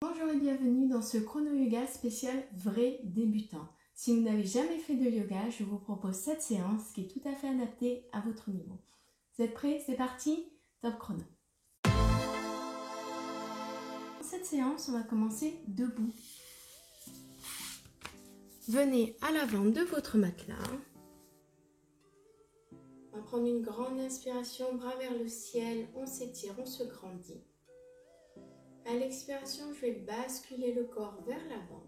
Bonjour et bienvenue dans ce chrono yoga spécial vrai débutant. Si vous n'avez jamais fait de yoga, je vous propose cette séance qui est tout à fait adaptée à votre niveau. Vous êtes prêts? C'est parti, top chrono. Dans cette séance, on va commencer debout. Venez à l'avant de votre matelas. On va prendre une grande inspiration, bras vers le ciel, on s'étire, on se grandit. À l'expiration, je vais basculer le corps vers l'avant.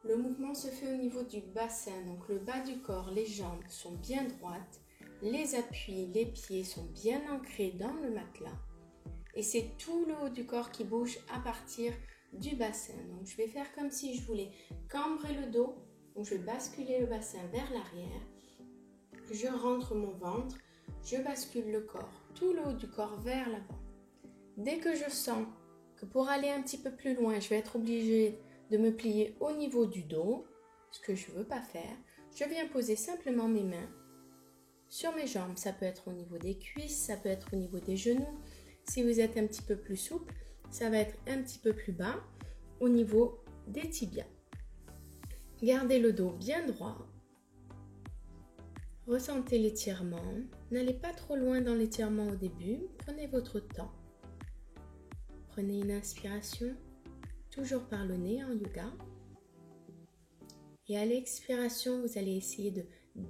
Le mouvement se fait au niveau du bassin, donc le bas du corps, les jambes sont bien droites, les appuis, les pieds sont bien ancrés dans le matelas. Et c'est tout le haut du corps qui bouge à partir du bassin. Donc je vais faire comme si je voulais cambrer le dos, donc je vais basculer le bassin vers l'arrière. Je rentre mon ventre, je bascule le corps, tout le haut du corps vers l'avant. Dès que je sens que pour aller un petit peu plus loin, je vais être obligée de me plier au niveau du dos, ce que je ne veux pas faire, je viens poser simplement mes mains sur mes jambes. Ça peut être au niveau des cuisses, ça peut être au niveau des genoux. Si vous êtes un petit peu plus souple, ça va être un petit peu plus bas au niveau des tibias. Gardez le dos bien droit. Ressentez l'étirement. N'allez pas trop loin dans l'étirement au début. Prenez votre temps. Prenez une inspiration, toujours par le nez en yoga. Et à l'expiration, vous allez essayer de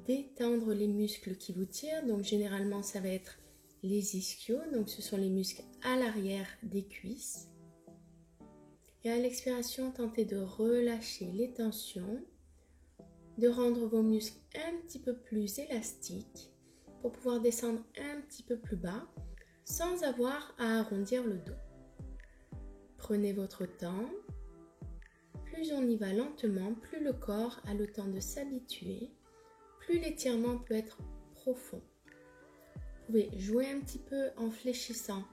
détendre les muscles qui vous tirent. Donc généralement, ça va être les ischios. Donc ce sont les muscles à l'arrière des cuisses. Et à l'expiration, tentez de relâcher les tensions, de rendre vos muscles un petit peu plus élastiques pour pouvoir descendre un petit peu plus bas sans avoir à arrondir le dos. Prenez votre temps. Plus on y va lentement, plus le corps a le temps de s'habituer, plus l'étirement peut être profond. Vous pouvez jouer un petit peu en fléchissant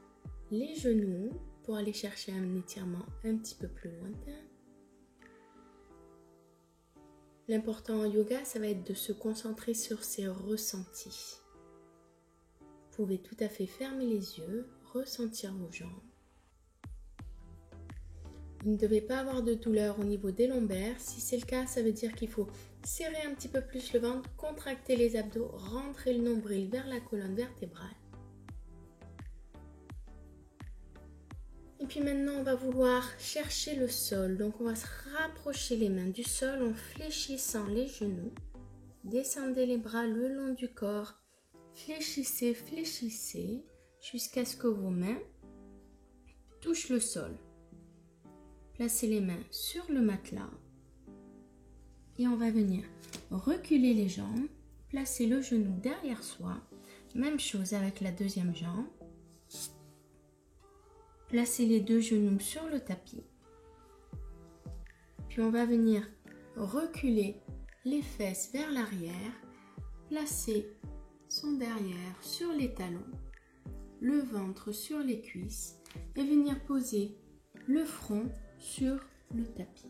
les genoux pour aller chercher un étirement un petit peu plus lointain. L'important en yoga, ça va être de se concentrer sur ses ressentis. Vous pouvez tout à fait fermer les yeux, ressentir vos jambes. Vous ne devez pas avoir de douleur au niveau des lombaires. Si c'est le cas, ça veut dire qu'il faut serrer un petit peu plus le ventre, contracter les abdos, rentrer le nombril vers la colonne vertébrale. Et puis maintenant, on va vouloir chercher le sol. Donc on va se rapprocher les mains du sol en fléchissant les genoux. Descendez les bras le long du corps. Fléchissez, fléchissez jusqu'à ce que vos mains touchent le sol. Placez les mains sur le matelas et on va venir reculer les jambes, placer le genou derrière soi. Même chose avec la deuxième jambe. Placez les deux genoux sur le tapis. Puis on va venir reculer les fesses vers l'arrière, placer son derrière sur les talons, le ventre sur les cuisses et venir poser le front sur le tapis.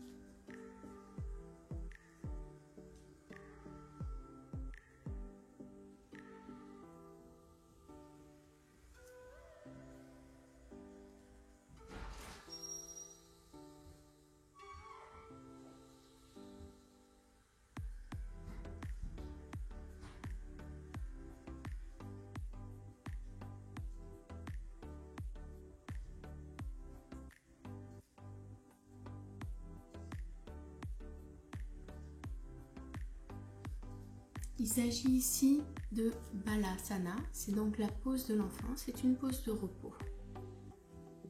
Il s'agit ici de Balasana, c'est donc la pose de l'enfant, c'est une pose de repos.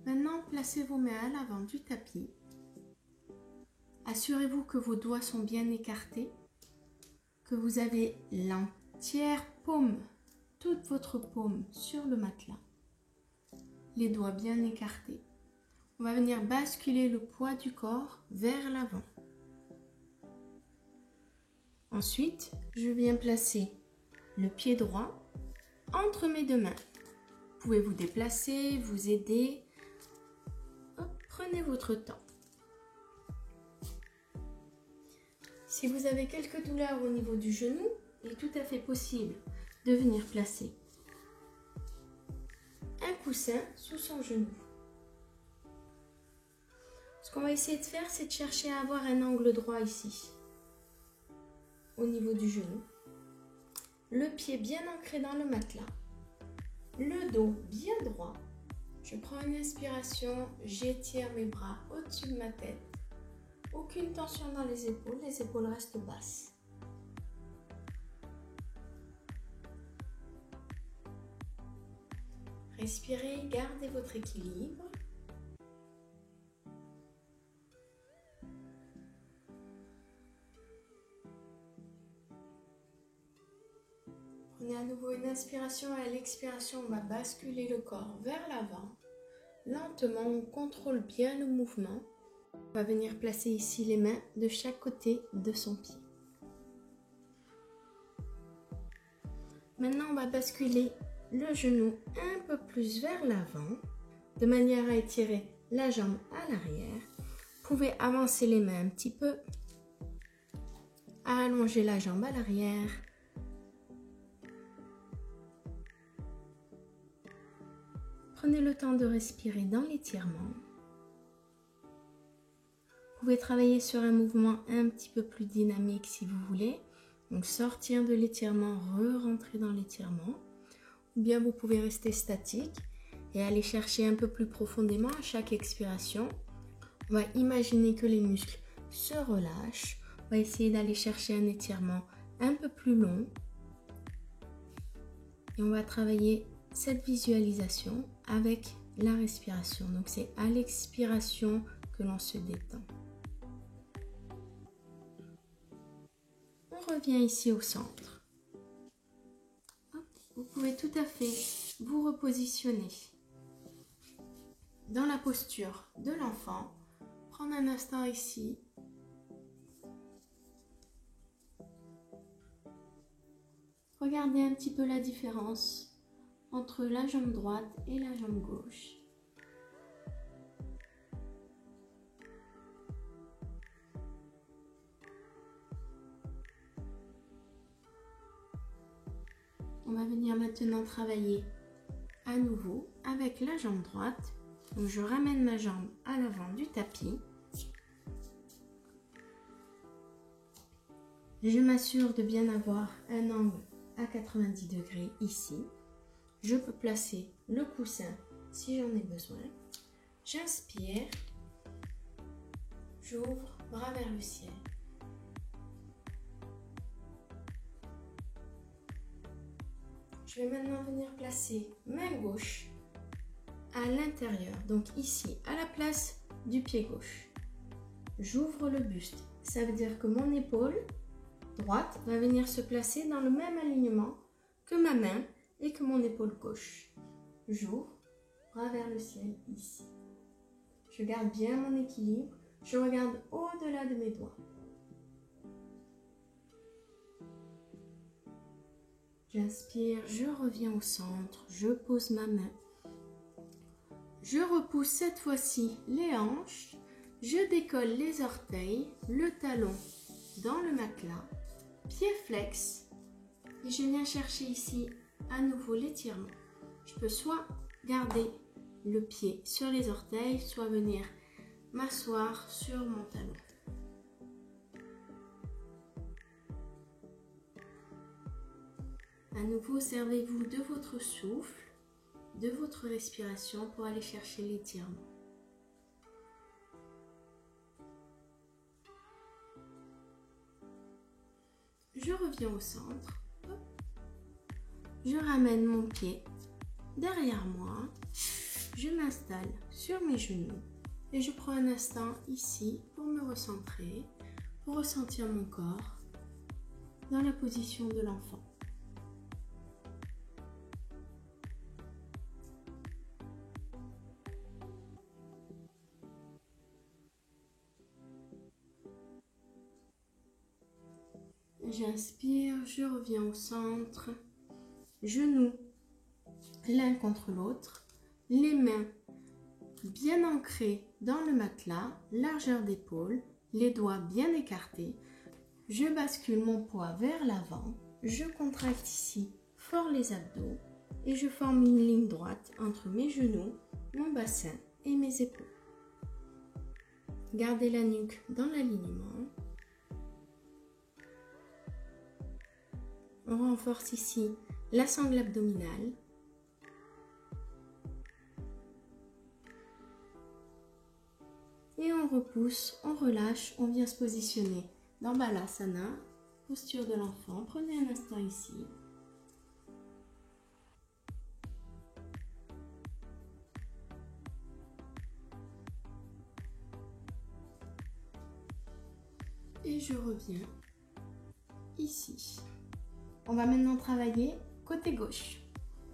Maintenant, placez vos mains à l'avant du tapis. Assurez-vous que vos doigts sont bien écartés, que vous avez l'entière paume, toute votre paume sur le matelas. Les doigts bien écartés. On va venir basculer le poids du corps vers l'avant. Ensuite, je viens placer le pied droit entre mes deux mains. Vous pouvez vous déplacer, vous aider. Hop, prenez votre temps. Si vous avez quelques douleurs au niveau du genou, il est tout à fait possible de venir placer un coussin sous son genou. qu'on va essayer de faire, c'est de chercher à avoir un angle droit ici, au niveau du genou. Le pied bien ancré dans le matelas. Le dos bien droit. Je prends une inspiration, j'étire mes bras au-dessus de ma tête. Aucune tension dans les épaules restent basses. Respirez, gardez votre équilibre. Prenez à nouveau une inspiration et à l'expiration, on va basculer le corps vers l'avant. Lentement, on contrôle bien le mouvement. On va venir placer ici les mains de chaque côté de son pied. Maintenant, on va basculer le genou un peu plus vers l'avant, de manière à étirer la jambe à l'arrière. Vous pouvez avancer les mains un petit peu, allonger la jambe à l'arrière. Prenez le temps de respirer dans l'étirement. Vous pouvez travailler sur un mouvement un petit peu plus dynamique si vous voulez. Donc sortir de l'étirement, re-rentrer dans l'étirement. Ou bien vous pouvez rester statique et aller chercher un peu plus profondément à chaque expiration. On va imaginer que les muscles se relâchent. On va essayer d'aller chercher un étirement un peu plus long. Et on va travailler cette visualisation avec la respiration. Donc c'est à l'expiration que l'on se détend. On revient ici au centre. Vous pouvez tout à fait vous repositionner dans la posture de l'enfant. Prendre un instant ici. Regardez un petit peu la différence entre la jambe droite et la jambe gauche. On va venir maintenant travailler à nouveau avec la jambe droite. Donc je ramène ma jambe à l'avant du tapis. Je m'assure de bien avoir un angle à 90 degrés ici. Je peux placer le coussin si j'en ai besoin. J'inspire. J'ouvre, bras vers le ciel. Je vais maintenant venir placer main gauche à l'intérieur, donc ici, à la place du pied gauche. J'ouvre le buste. Ça veut dire que mon épaule droite va venir se placer dans le même alignement que ma main et que mon épaule gauche. J'ouvre, bras vers le ciel ici. Je garde bien mon équilibre. Je regarde au-delà de mes doigts. J'inspire, je reviens au centre, je pose ma main. Je repousse cette fois-ci les hanches. Je décolle les orteils, le talon dans le matelas, pied flex. Et je viens chercher ici à nouveau l'étirement. Je peux soit garder le pied sur les orteils, soit venir m'asseoir sur mon talon. À nouveau, servez-vous de votre souffle, de votre respiration pour aller chercher l'étirement. Je reviens au centre. Je ramène mon pied derrière moi. Je m'installe sur mes genoux et je prends un instant ici pour me recentrer, pour ressentir mon corps dans la position de l'enfant. J'inspire, je reviens au centre, genoux l'un contre l'autre, les mains bien ancrées dans le matelas, largeur d'épaule, les doigts bien écartés. Je bascule mon poids vers l'avant, je contracte ici fort les abdos et je forme une ligne droite entre mes genoux, mon bassin et mes épaules. Gardez la nuque dans l'alignement. On renforce ici la sangle abdominale. Et on repousse, on relâche, on vient se positionner dans Balasana, posture de l'enfant. Prenez un instant ici. Et je reviens ici. On va maintenant travailler côté gauche.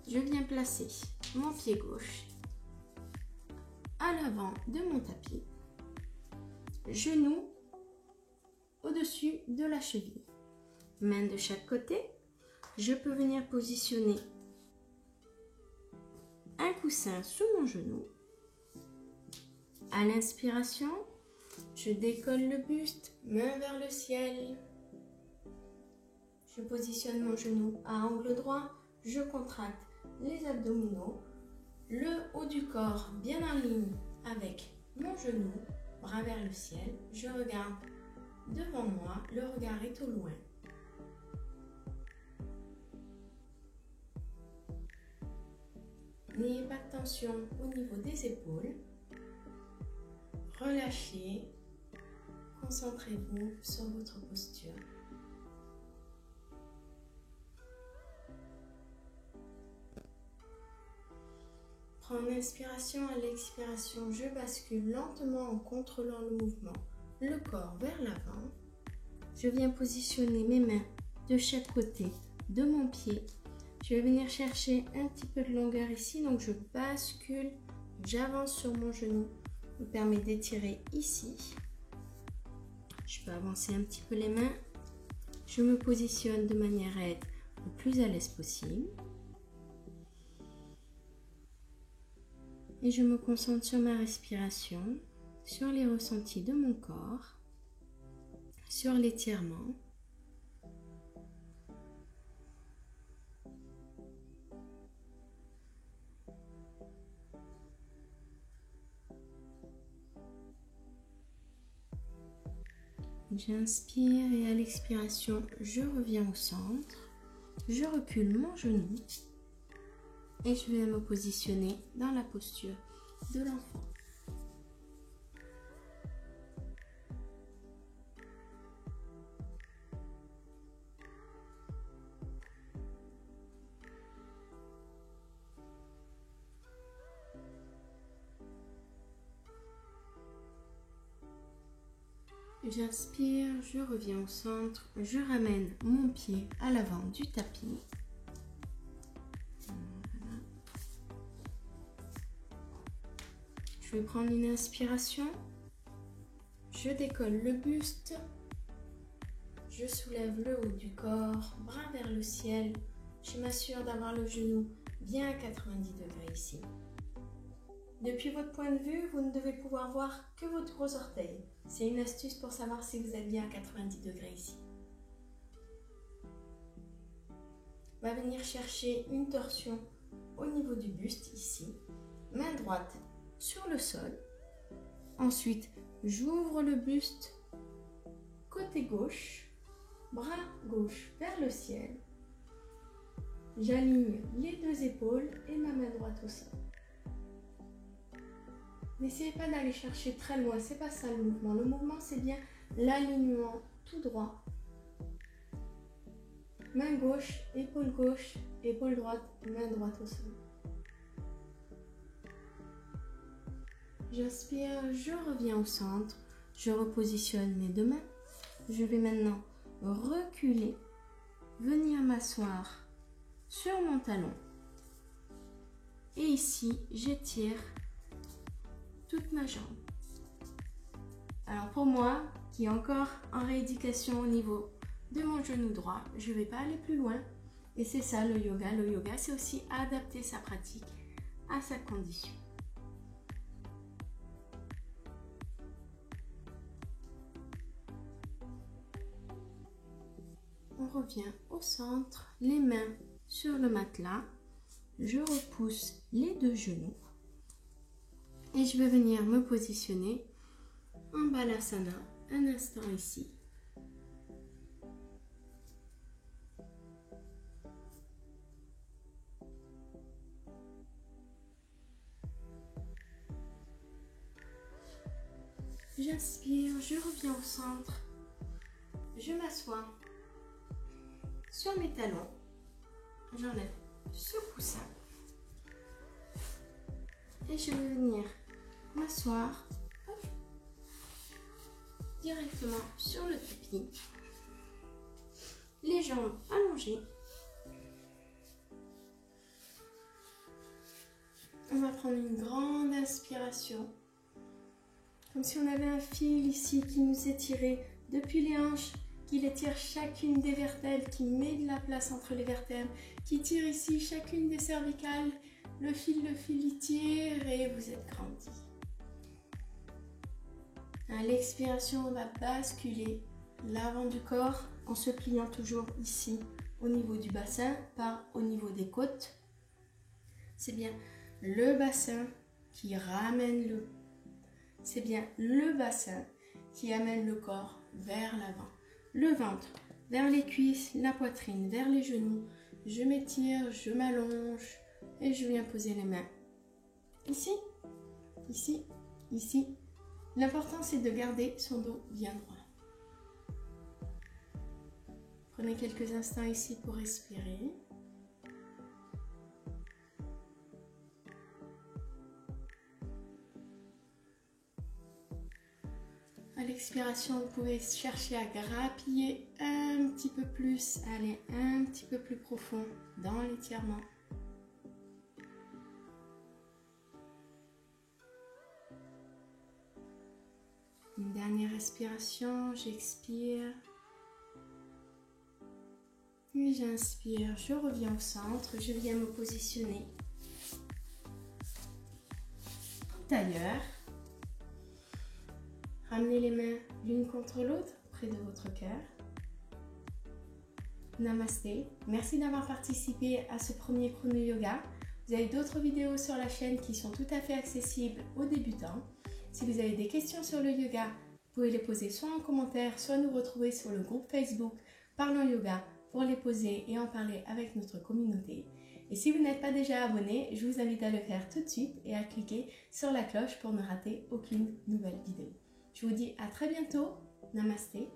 Je viens placer mon pied gauche à l'avant de mon tapis. Genou au-dessus de la cheville. Main de chaque côté. Je peux venir positionner un coussin sous mon genou. À l'inspiration, je décolle le buste, main vers le ciel. Je positionne mon genou à angle droit. Je contracte les abdominaux. Le haut du corps bien en ligne avec mon genou. Bras vers le ciel, je regarde devant moi, le regard est au loin. N'ayez pas de tension au niveau des épaules. Relâchez, concentrez-vous sur votre posture. Prends une inspiration, à l'expiration, je bascule lentement en contrôlant le mouvement, le corps vers l'avant. Je viens positionner mes mains de chaque côté de mon pied. Je vais venir chercher un petit peu de longueur ici, donc je bascule, j'avance sur mon genou, me permet d'étirer ici. Je peux avancer un petit peu les mains. Je me positionne de manière à être le plus à l'aise possible. Et je me concentre sur ma respiration, sur les ressentis de mon corps, sur l'étirement. J'inspire et à l'expiration, je reviens au centre. Je recule mon genou. Et je vais me positionner dans la posture de l'enfant. J'inspire, je reviens au centre, je ramène mon pied à l'avant du tapis. Je vais prendre une inspiration, je décolle le buste, je soulève le haut du corps, bras vers le ciel, je m'assure d'avoir le genou bien à 90 degrés ici. Depuis votre point de vue, vous ne devez pouvoir voir que votre gros orteil. C'est une astuce pour savoir si vous êtes bien à 90 degrés ici. On va venir chercher une torsion au niveau du buste ici, main droite sur le sol. Ensuite, j'ouvre le buste côté gauche, bras gauche vers le ciel. J'aligne les deux épaules et ma main droite au sol. N'essayez pas d'aller chercher très loin, c'est pas ça le mouvement. Le mouvement, c'est bien l'alignement tout droit. Main gauche, épaule droite, main droite au sol. J'inspire, je reviens au centre, je repositionne mes deux mains. Je vais maintenant reculer, venir m'asseoir sur mon talon. Et ici, j'étire toute ma jambe. Alors pour moi, qui est encore en rééducation au niveau de mon genou droit, je ne vais pas aller plus loin. Et c'est ça le yoga. Le yoga, c'est aussi adapter sa pratique à sa condition. On revient au centre, les mains sur le matelas. Je repousse les deux genoux. Et je vais venir me positionner en Balasana, un instant ici. J'inspire, je reviens au centre. Je m'assois sur mes talons. J'enlève ce coussin. Et je vais venir m'asseoir directement sur le tapis. Les jambes allongées. On va prendre une grande inspiration. Comme si on avait un fil ici qui nous étirait depuis les hanches, qui étire chacune des vertèbres, qui met de la place entre les vertèbres, qui tire ici chacune des cervicales. Le fil il tire et vous êtes grandi. À l'expiration, on va basculer l'avant du corps en se pliant toujours ici au niveau du bassin, pas au niveau des côtes. C'est bien le bassin qui ramène le... C'est bien le bassin qui amène le corps vers l'avant. Le ventre vers les cuisses, la poitrine vers les genoux. Je m'étire, je m'allonge et je viens poser les mains. Ici, ici, ici. L'important c'est de garder son dos bien droit. Prenez quelques instants ici pour respirer. À l'expiration, vous pouvez chercher à grappiller un petit peu plus, aller un petit peu plus profond dans l'étirement. Une dernière respiration, j'expire. Et j'inspire, je reviens au centre, je viens me positionner en tailleur. Ramenez les mains l'une contre l'autre près de votre cœur. Namasté. Merci d'avoir participé à ce premier chrono yoga. Vous avez d'autres vidéos sur la chaîne qui sont tout à fait accessibles aux débutants. Si vous avez des questions sur le yoga, vous pouvez les poser soit en commentaire, soit nous retrouver sur le groupe Facebook Parlons Yoga pour les poser et en parler avec notre communauté. Et si vous n'êtes pas déjà abonné, je vous invite à le faire tout de suite et à cliquer sur la cloche pour ne rater aucune nouvelle vidéo. Je vous dis à très bientôt. Namasté.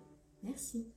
Merci.